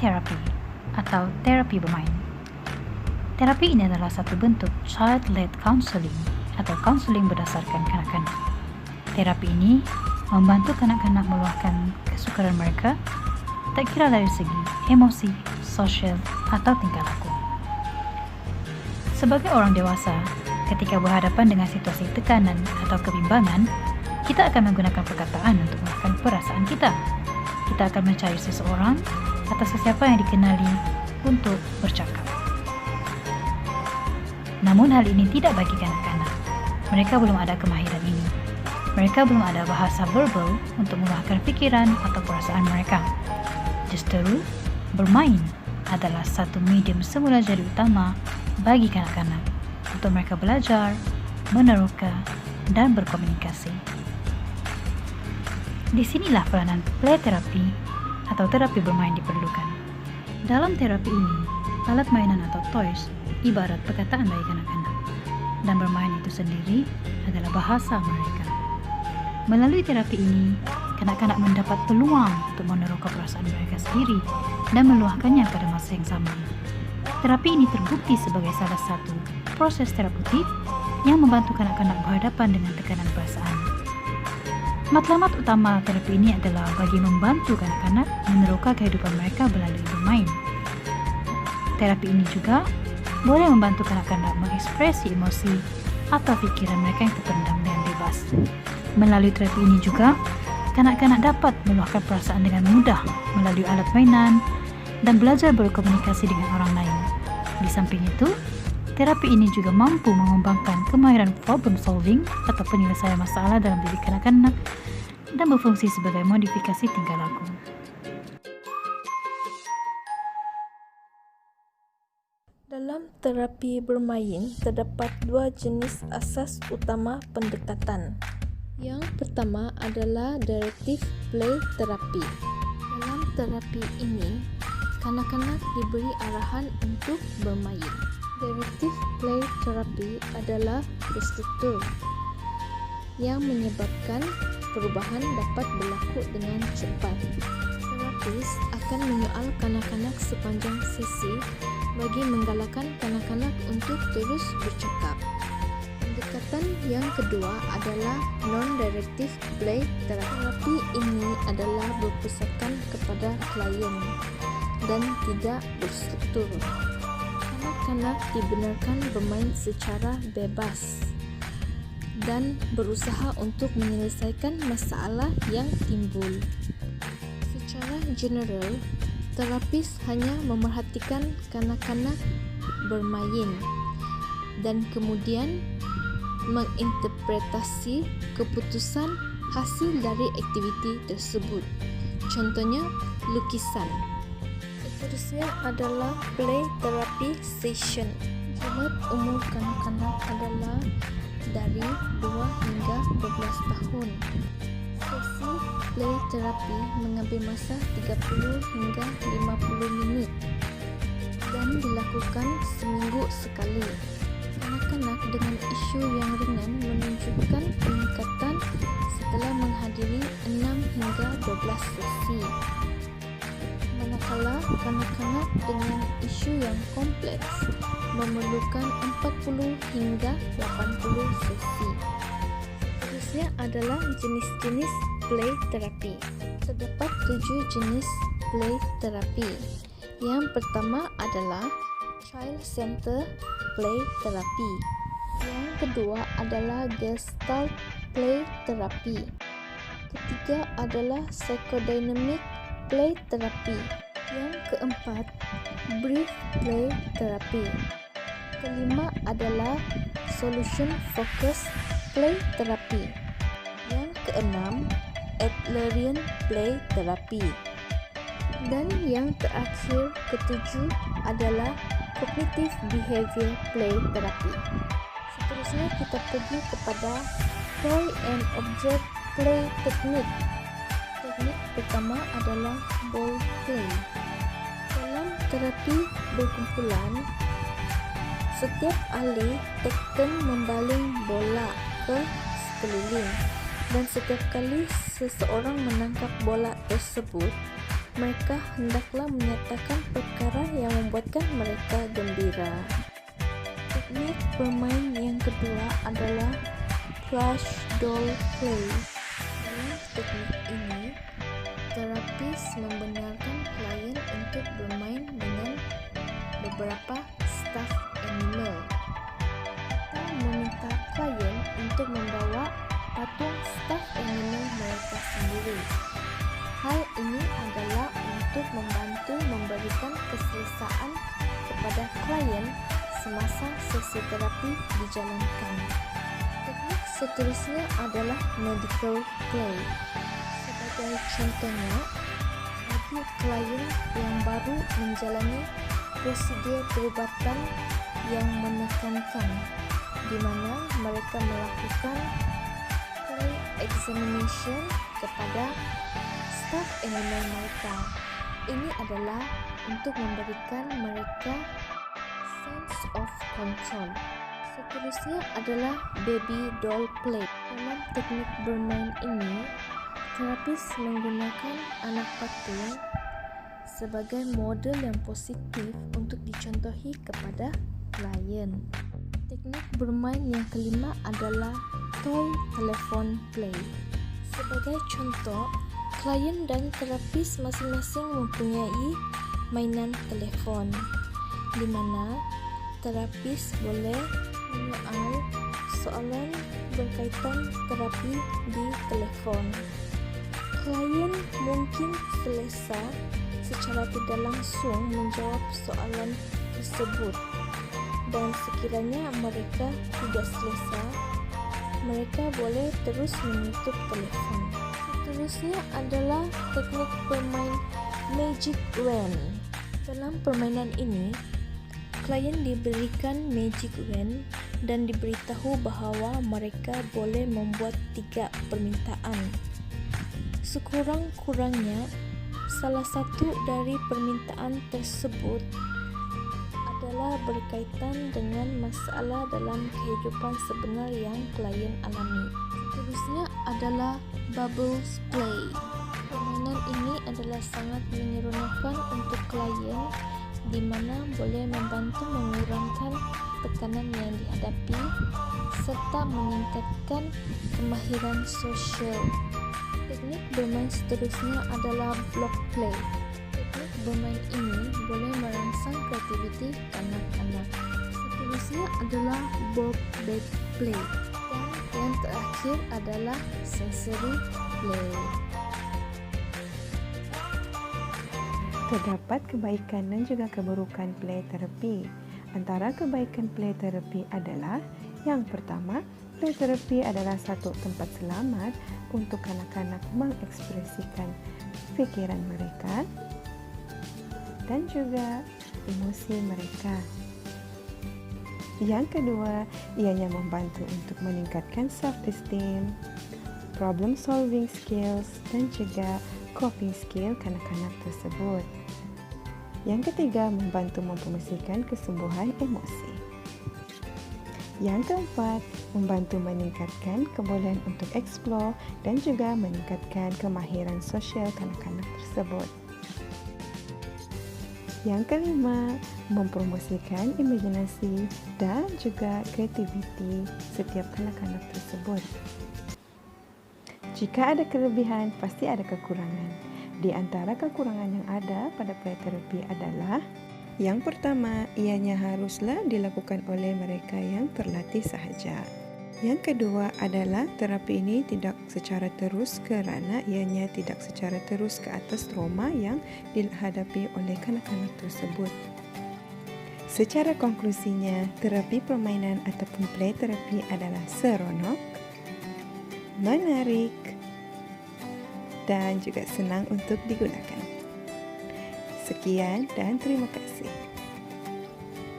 therapy atau terapi bermain. Terapi ini adalah satu bentuk child-led counseling atau counseling berdasarkan kanak-kanak. Terapi ini membantu kanak-kanak meluahkan kesukaran mereka, tak kira dari segi emosi, sosial, atau tingkah laku. Sebagai orang dewasa, ketika berhadapan dengan situasi tekanan atau kebimbangan, kita akan menggunakan perkataan untuk meluahkan perasaan kita. Kita akan mencari seseorang atau sesiapa yang dikenali untuk bercakap. Namun hal ini tidak bagi kanak-kanak. Mereka belum ada kemahiran ini. Mereka belum ada bahasa verbal untuk meluahkan pikiran atau perasaan mereka. Justru, bermain adalah satu medium semula jadi utama bagi kanak-kanak untuk mereka belajar, meneroka, dan berkomunikasi. Disinilah peranan play therapy atau terapi bermain diperlukan. Dalam terapi ini, alat mainan atau toys ibarat perkataan bagi kanak-kanak, dan bermain itu sendiri adalah bahasa mereka. Melalui terapi ini, kanak-kanak mendapat peluang untuk meneroka perasaan mereka sendiri dan meluahkannya pada masa yang sama. Terapi ini terbukti sebagai salah satu proses terapeutik yang membantu kanak-kanak berhadapan dengan tekanan perasaan. Matlamat utama terapi ini adalah bagi membantu kanak-kanak meneroka kehidupan mereka melalui bermain. Terapi ini juga boleh membantu kanak-kanak mengekspresi emosi atau pikiran mereka yang terpendam dengan bebas. Melalui terapi ini juga, kanak-kanak dapat meluahkan perasaan dengan mudah melalui alat mainan dan belajar berkomunikasi dengan orang lain. Di samping itu, terapi ini juga mampu mengembangkan kemahiran problem solving atau penyelesaian masalah dalam diri kanak-kanak dan berfungsi sebagai modifikasi tingkah laku. Dalam terapi bermain, terdapat dua jenis asas utama pendekatan. Yang pertama adalah directive play therapy. Dalam terapi ini, kanak-kanak diberi arahan untuk bermain. Directive play therapy adalah berstruktur yang menyebabkan perubahan dapat berlaku dengan cepat. Terapis akan menyoal kanak-kanak sepanjang sesi bagi menggalakkan kanak-kanak untuk terus bercakap. Pendekatan yang kedua adalah non-directive play terapi. Ini adalah berpusatkan kepada klien dan tidak berstruktur. Kanak-kanak dibenarkan bermain secara bebas dan berusaha untuk menyelesaikan masalah yang timbul. Secara general, terapis hanya memerhatikan kanak-kanak bermain dan kemudian menginterpretasi keputusan hasil dari aktiviti tersebut. Contohnya, lukisan. Seterusnya adalah play therapy session. Jumlah umur kanak-kanak adalah dari 2 hingga 12 tahun. Sesi play therapy mengambil masa 30 hingga 50 minit dan dilakukan seminggu sekali. Kanak-kanak dengan isu yang ringan menunjukkan peningkatan setelah menghadiri 6 hingga 12 sesi. Manakala kanak-kanak dengan isu yang kompleks memerlukan 40 hingga 80 sesi. Seterusnya adalah jenis-jenis play therapy. Terdapat 7 jenis play therapy. Yang pertama adalah child center play therapy. Yang kedua adalah gestalt play therapy. Ketiga adalah psychodynamic play therapy. Yang keempat, brief play therapy. Kelima adalah solution focus play therapy. Yang keenam, Adlerian play therapy. Dan yang terakhir, ketujuh adalah cognitive behavior play therapy. Seterusnya kita pergi kepada toy and object play technique. Teknik pertama adalah ball play. Dalam terapi berkumpulan, setiap ahli teken membaling bola ke sekeliling dan setiap kali seseorang menangkap bola tersebut, mereka hendaklah menyatakan perkara yang membuatkan mereka gembira. Teknik bermain yang kedua adalah plush doll play. Dalam teknik ini, terapis membenarkan klien untuk bermain dengan beberapa stuffed animal atau meminta klien untuk membawa patung stuffed animal mereka sendiri. Hal ini adalah untuk membantu memberikan keselesaan kepada klien semasa sesi terapi dijalankan. Teknik seterusnya adalah medical play. Sebagai contohnya, bagi klien yang baru menjalani prosedur perubatan yang menekankan, di mana mereka melakukan play examination kepada stuffed animal mereka. Ini adalah untuk memberikan mereka sense of control. Seterusnya adalah baby doll play. Dalam teknik bermain ini, terapis menggunakan anak patung sebagai model yang positif untuk dicontohi kepada klien. Teknik bermain yang kelima adalah toy telephone play. Sebagai contoh, klien dan terapis masing-masing mempunyai mainan telefon, di mana terapis boleh menyoal soalan berkaitan terapi di telefon. Klien mungkin selesa secara tidak langsung menjawab soalan tersebut, dan sekiranya mereka tidak selesa, mereka boleh terus menutup telefon. Seterusnya adalah teknik bermain magic wand. Dalam permainan ini, klien diberikan magic wand dan diberitahu bahawa mereka boleh membuat 3 permintaan. Sekurang-kurangnya, salah satu dari permintaan tersebut adalah berkaitan dengan masalah dalam kehidupan sebenar yang klien alami. Seterusnya adalah bubbles play. Permainan ini adalah sangat menyeronokkan untuk klien, di mana boleh membantu mengurangkan tekanan yang dihadapi serta meningkatkan kemahiran sosial. Teknik bermain seterusnya adalah block play. Teknik bermain ini boleh merangsang kreativiti kanak-kanak. Seterusnya adalah bob bag play. Dan yang terakhir adalah sensory play. Terdapat kebaikan dan juga keburukan play terapi. Antara kebaikan play terapi adalah yang pertama, play terapi adalah satu tempat selamat untuk kanak-kanak mengekspresikan fikiran mereka dan juga emosi mereka. Yang kedua, ianya membantu untuk meningkatkan self-esteem, problem solving skills dan juga coping skill kanak-kanak tersebut. Yang ketiga, membantu mempromosikan kesembuhan emosi. Yang keempat, membantu meningkatkan kebolehan untuk eksplor dan juga meningkatkan kemahiran sosial kanak-kanak tersebut. Yang kelima, mempromosikan imajinasi dan juga kreativiti setiap kanak-kanak tersebut. Jika ada kelebihan, pasti ada kekurangan. Di antara kekurangan yang ada pada play terapi adalah yang pertama, ianya haruslah dilakukan oleh mereka yang terlatih sahaja. Yang kedua adalah terapi ini tidak secara terus kerana ianya tidak secara terus ke atas trauma yang dihadapi oleh kanak-kanak tersebut. Secara konklusinya, terapi permainan ataupun play terapi adalah seronok, menarik dan juga senang untuk digunakan. Sekian dan terima kasih.